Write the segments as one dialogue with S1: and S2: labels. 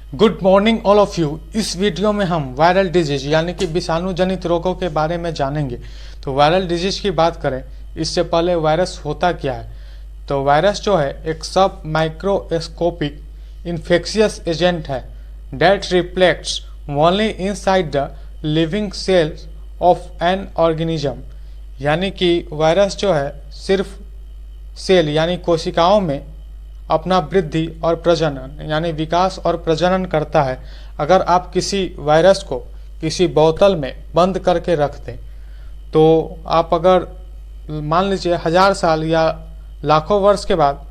S1: Good morning all of you. इस video में हम वायरल डिजीज यानी कि विषाणु जनित रोगों के बारे में जानेंगे। तो वायरल डिजीज की बात करें, इससे पहले वायरस होता क्या है। तो वायरस जो है एक सब माइक्रोस्कोपिक इन्फेक्शियस एजेंट है that reflects only inside the living cells of an organism. यानी कि वायरस जो है सिर्फ सेल यानी कोशिकाओं में अपना वृद्धि और प्रजनन यानी विकास और प्रजनन करता है। अगर आप किसी वायरस को किसी बोतल में बंद करके रख दें तो आप अगर मान लीजिए 1000 साल या लाखों वर्ष के बाद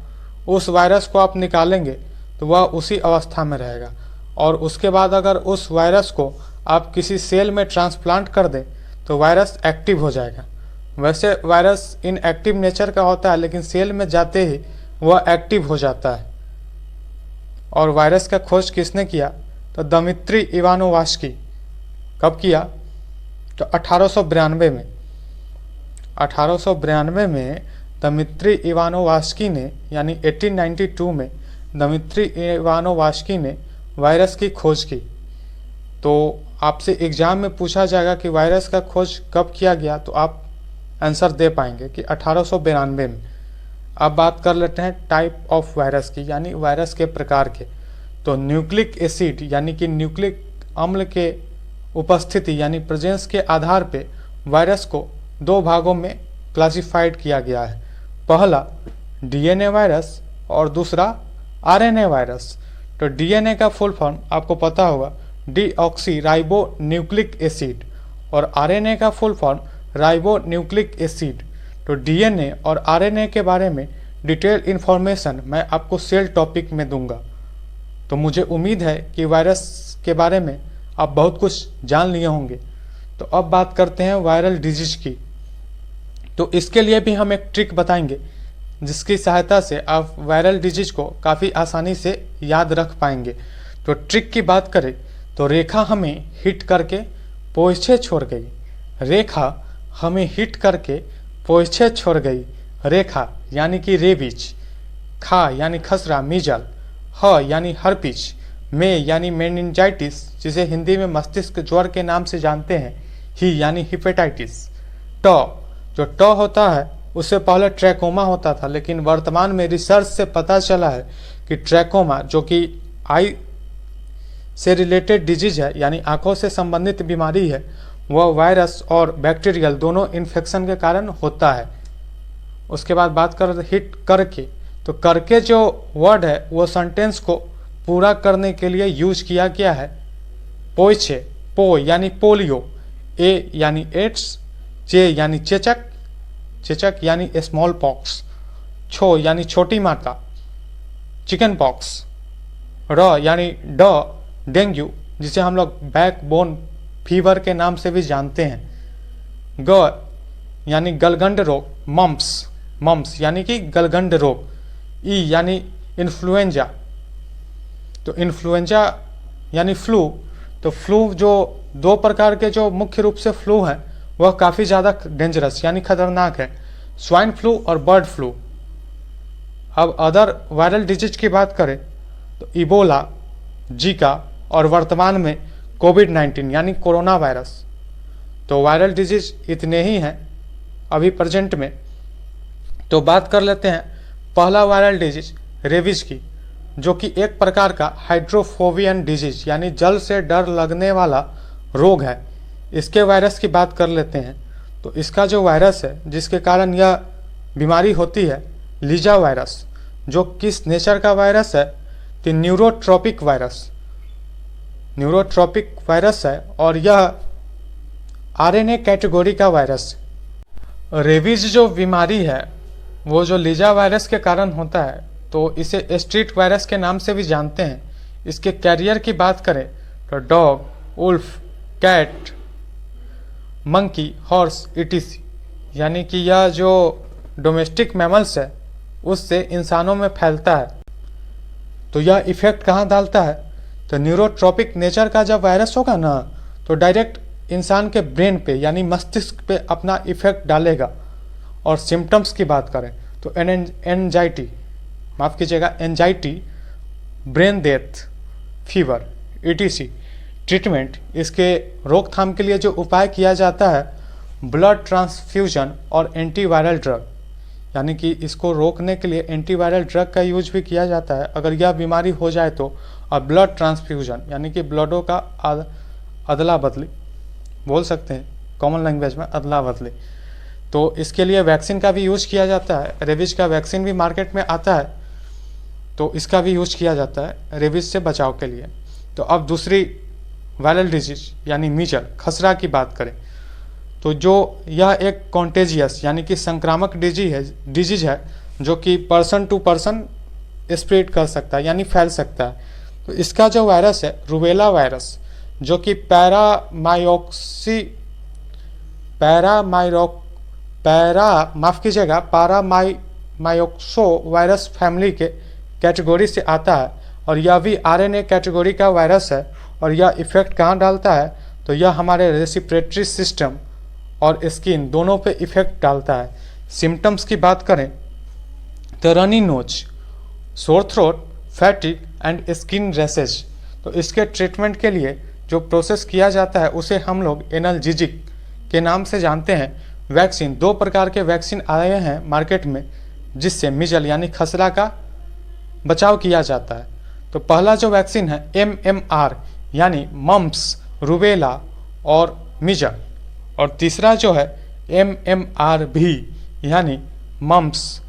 S1: उस वायरस को आप निकालेंगे तो वह उसी अवस्था में रहेगा। और उसके बाद अगर उस वायरस को आप किसी सेल में ट्रांसप्लांट कर दें तो वायरस एक्टिव हो जाएगा। वैसे वायरस इनएक्टिव नेचर का होता है, लेकिन सेल में जाते ही वह एक्टिव हो जाता है। और वायरस का खोज किसने किया? तो दमित्री इवानोवास्की। कब किया? तो 1892 में। 1892 में दमित्री इवानोवास्की ने यानी 1892 में दमित्री इवानोवास्की ने वायरस की खोज की। तो आपसे एग्जाम में पूछा जाएगा कि वायरस का खोज कब किया गया, तो आप आंसर दे पाएंगे कि 1892 में। अब बात कर लेते हैं टाइप ऑफ वायरस की, यानी वायरस के प्रकार के। तो न्यूक्लिक एसिड यानी कि न्यूक्लिक अम्ल के उपस्थिति यानी प्रेजेंस के आधार पे वायरस को दो भागों में क्लासिफाइड किया गया है। पहला डीएनए वायरस और दूसरा आरएनए वायरस। तो डीएनए का फुल फॉर्म आपको पता होगा, डीऑक्सी राइबो न्यूक्लिक एसिड, और आरएनए का full form ribo nucleic acid. तो डीएनए और आरएनए के बारे में डिटेल इन्फॉर्मेशन मैं आपको सेल टॉपिक में दूंगा। तो मुझे उम्मीद है कि वायरस के बारे में आप बहुत कुछ जान लिए होंगे। तो अब बात करते हैं वायरल डिजीज की। तो इसके लिए भी हम एक ट्रिक बताएंगे जिसकी सहायता से आप वायरल डिजीज को काफ़ी आसानी से याद रख पाएंगे। तो ट्रिक की बात करें तो रेखा हमें हिट करके पोछे छोड़ गई। रेखा हमें हिट करके पोछे छोड़ गई। रेखा यानी कि रेबीज। खा यानी खसरा मीजल। ह यानी हर्पिच। में यानी मेनिंजाइटिस, जिसे हिंदी में मस्तिष्क ज्वर के नाम से जानते हैं। ही यानी हिपेटाइटिस। ट जो ट होता है उससे पहले ट्रैकोमा होता था, लेकिन वर्तमान में रिसर्च से पता चला है कि ट्रैकोमा जो कि आई से रिलेटेड डिजीज है यानी आंखों से संबंधित बीमारी है, वह वायरस और बैक्टीरियल दोनों इन्फेक्शन के कारण होता है। उसके बाद बात कर हिट करके, तो करके जो वर्ड है वो सेंटेंस को पूरा करने के लिए यूज किया गया है। पोइछे, पो यानी पोलियो, ए यानी एड्स, चे यानी चेचक, चेचक यानी स्मॉल पॉक्स, छो यानी छोटी माता, चिकन पॉक्स, र यानी डेंगू जिसे हम लोग बैकबोन फीवर के नाम से भी जानते हैं। ग यानी गलगंड रोग, मम्प्स यानी कि गलगंड रोग। ई यानी इन्फ्लुएंजा, तो इन्फ्लुएंजा यानी फ्लू। तो फ्लू जो दो प्रकार के जो मुख्य रूप से फ्लू हैं वह काफ़ी ज़्यादा डेंजरस यानी खतरनाक है, स्वाइन फ्लू और बर्ड फ्लू। अब अदर वायरल डिजीज की बात करें तो इबोला, जीका और वर्तमान में कोविड-19 यानी कोरोना वायरस। तो वायरल डिजीज इतने ही हैं अभी प्रेजेंट में। तो बात कर लेते हैं पहला वायरल डिजीज रेबीज की, जो कि एक प्रकार का हाइड्रोफोबियन डिजीज यानी जल से डर लगने वाला रोग है। इसके वायरस की बात कर लेते हैं। तो इसका जो वायरस है जिसके कारण यह बीमारी होती है, लीजा वायरस, जो किस नेचर का वायरस है? तो न्यूरोट्रॉपिक वायरस, न्यूरोट्रॉपिक वायरस है और यह आरएनए कैटेगरी का वायरस है। रेबीज जो बीमारी है वो जो लीजा वायरस के कारण होता है, तो इसे स्ट्रीट वायरस के नाम से भी जानते हैं। इसके कैरियर की बात करें तो dog, wolf, cat, monkey, horse, ETC, यानी कि यह जो डोमेस्टिक मैमल्स है उससे इंसानों में फैलता है। तो यह इफेक्ट कहाँ डालता है? तो न्यूरोट्रॉपिक नेचर का जब वायरस होगा ना तो डायरेक्ट इंसान के ब्रेन पे यानी मस्तिष्क पे अपना इफेक्ट डालेगा। और सिम्टम्स की बात करें तो एंजाइटी, माफ़ कीजिएगा, anxiety, brain death, fever ETC treatment, इसके रोकथाम के लिए जो उपाय किया जाता है ब्लड ट्रांसफ्यूजन और एंटीवायरल ड्रग, यानी कि इसको रोकने के लिए एंटीवायरल ड्रग का यूज भी किया जाता है अगर यह बीमारी हो जाए तो, और ब्लड ट्रांसफ्यूजन यानी कि ब्लडों का अदला बदली बोल सकते हैं कॉमन लैंग्वेज में, अदला बदली। तो इसके लिए वैक्सीन का भी यूज किया जाता है। रेबीज का वैक्सीन भी मार्केट में आता है, तो इसका भी यूज किया जाता है रेबीज से बचाव के लिए। तो अब दूसरी वायरल डिजीज यानी मीजल खसरा की बात करें तो जो यह एक कॉन्टेजियस यानी कि संक्रामक डिजीज है जो कि पर्सन टू पर्सन स्प्रेड कर सकता है यानी फैल सकता है। तो इसका जो वायरस है रूबेला वायरस, जो कि पैरामायोक्सो वायरस फैमिली के कैटेगरी से आता है, और यह भी RNA कैटेगरी का वायरस है। और यह इफेक्ट कहाँ डालता है तो यह हमारे रेस्पिरेटरी सिस्टम और स्किन दोनों पे इफेक्ट डालता है। सिम्टम्स की बात करें तो runny nose, sore throat, fatigue and skin rashes. तो इसके ट्रीटमेंट के लिए जो प्रोसेस किया जाता है उसे हम लोग एनाल्जेसिक के नाम से जानते हैं। वैक्सीन, 2 प्रकार के वैक्सीन आए हैं मार्केट में जिससे मिजल यानी खसरा का बचाव किया जाता है। तो पहला जो वैक्सीन है MMR यानी मम्प्स, रूबेला और मिजल, और तीसरा जो है MMRV यानी mumps,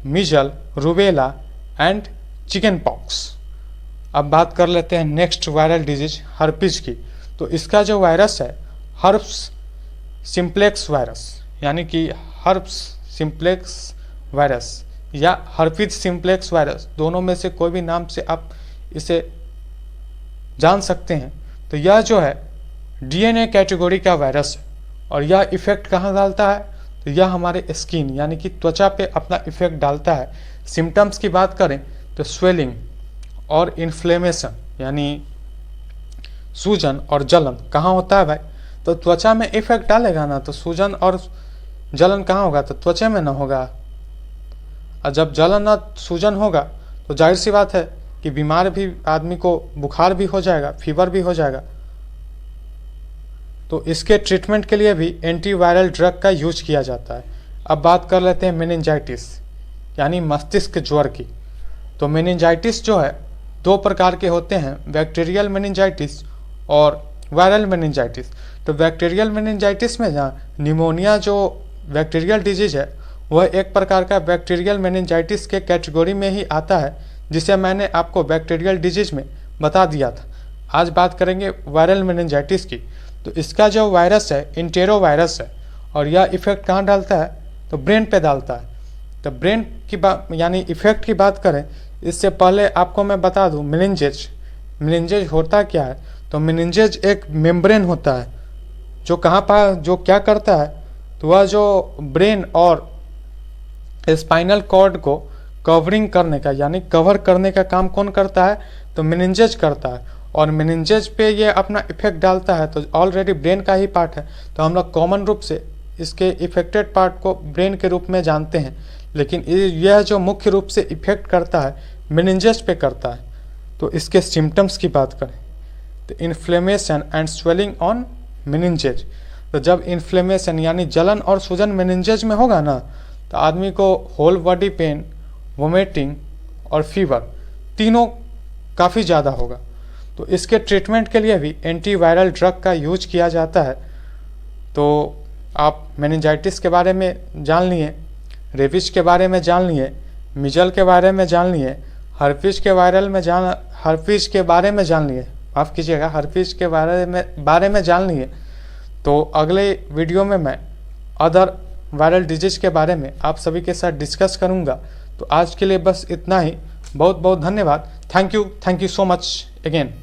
S1: missile, rubella and chicken pox. अब बात कर लेते हैं नेक्स्ट वायरल डिजीज हर्पीज की। तो इसका जो वायरस है हर्प्स सिम्प्लेक्स वायरस यानी कि हर्प्स सिम्प्लेक्स वायरस या हर्पीज सिम्प्लेक्स वायरस, दोनों में से कोई भी नाम से आप इसे जान सकते हैं। तो यह जो है DNA कैटेगरी का वायरस है, और यह इफेक्ट कहाँ डालता है तो यह हमारे स्किन यानी कि त्वचा पे अपना इफेक्ट डालता है। सिम्टम्स की बात करें तो स्वेलिंग और इन्फ्लेमेशन यानी सूजन और जलन कहाँ होता है भाई, तो त्वचा में इफेक्ट डालेगा ना, तो सूजन और जलन कहाँ होगा तो त्वचा में ना होगा। और जब जलन और सूजन होगा तो जाहिर सी बात है कि बीमार भी आदमी को बुखार भी हो जाएगा, फीवर भी हो जाएगा। तो इसके ट्रीटमेंट के लिए भी एंटीवायरल ड्रग का यूज किया जाता है। अब बात कर लेते हैं मेनिंजाइटिस यानी मस्तिष्क ज्वर की। तो मेनिंजाइटिस जो है 2 प्रकार के होते हैं, बैक्टीरियल मेनिंजाइटिस और वायरल मेनिंजाइटिस। तो बैक्टीरियल मेनिंजाइटिस में जहाँ निमोनिया जो बैक्टीरियल डिजीज है वह एक प्रकार का बैक्टीरियल मेनिंजाइटिस के कैटेगरी में ही आता है, जिसे मैंने आपको बैक्टीरियल डिजीज में बता दिया था। आज बात करेंगे वायरल मेनिंजाइटिस की। तो इसका जो वायरस है इंटेरो वायरस है, और यह इफेक्ट कहाँ डालता है तो ब्रेन पे डालता है। तो ब्रेन की बात यानी इफेक्ट की बात करें, इससे पहले आपको मैं बता दूं मेनिंजेज होता क्या है। तो मेनिंजेज एक मेम्ब्रेन होता है जो क्या करता है तो वह जो ब्रेन और स्पाइनल कॉर्ड को कवरिंग करने का यानी कवर करने का काम कौन करता है तो मेनिंजेज करता है, और मेनिंजेज पे ये अपना इफेक्ट डालता है। तो ऑलरेडी ब्रेन का ही पार्ट है, तो हम लोग कॉमन रूप से इसके इफेक्टेड पार्ट को ब्रेन के रूप में जानते हैं, लेकिन यह जो मुख्य रूप से इफेक्ट करता है मेनिंजेज पे करता है। तो इसके सिम्टम्स की बात करें तो इन्फ्लेमेशन एंड स्वेलिंग ऑन मेनिंजेज। तो जब इन्फ्लेमेशन यानी जलन और सूजन मेनिंजेज में होगा ना तो आदमी को होल बॉडी पेन, वोमिटिंग और फीवर तीनों काफ़ी ज़्यादा होगा। तो इसके ट्रीटमेंट के लिए भी एंटीवायरल ड्रग का यूज किया जाता है। तो आप मेनिंजाइटिस के बारे में जान लिए, रेबीज के बारे में जान लिए, मिजल के बारे में जान लिए, हर्पीज के बारे में जान लिए, माफ़ कीजिएगा, हर्पीज के बारे में जान लिए। तो अगले वीडियो में मैं अदर वायरल डिजीज के बारे में आप सभी के साथ डिस्कस करूंगा। तो आज के लिए बस इतना ही। बहुत बहुत धन्यवाद। Thank you so much again.